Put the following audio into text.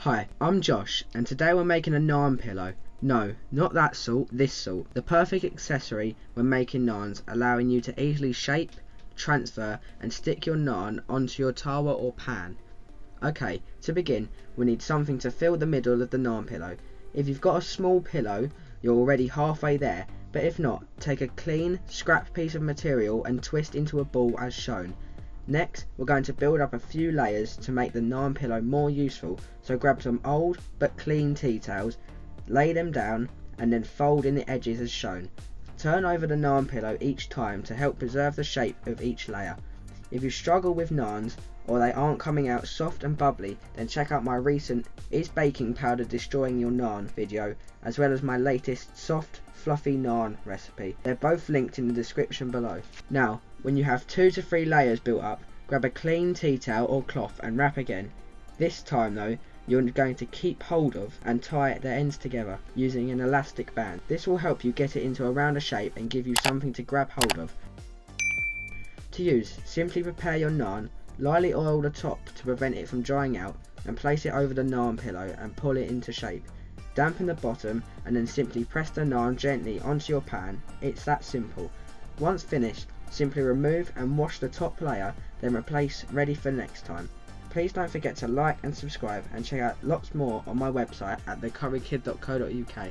Hi, I'm Josh, and today we're making a naan pillow. No, not that sort, this sort. The perfect accessory when making naans, allowing you to easily shape, transfer and stick your naan onto your tawa or pan. Okay, to begin, we need something to fill the middle of the naan pillow. If you've got a small pillow, you're already halfway there, but if not, take a clean, scrap piece of material and twist into a ball as shown. Next, we're going to build up a few layers to make the naan pillow more useful, so grab some old but clean tea towels, lay them down and then fold in the edges as shown. Turn over the naan pillow each time to help preserve the shape of each layer. If you struggle with naans or they aren't coming out soft and bubbly, then check out my recent "Is baking powder destroying your naan" video, as well as my latest soft fluffy naan recipe. They're both linked in the description below. Now, when you have 2 to 3 layers built up, grab a clean tea towel or cloth and wrap again. This time though, you're going to keep hold of and tie the ends together using an elastic band. This will help you get it into a rounder shape and give you something to grab hold of. To use, simply prepare your naan, lightly oil the top to prevent it from drying out, and place it over the naan pillow and pull it into shape. Dampen the bottom and then simply press the naan gently onto your pan. It's that simple. Once finished, simply remove and wash the top layer, then replace, ready for next time. Please don't forget to like and subscribe, and check out lots more on my website at thecurrykid.co.uk.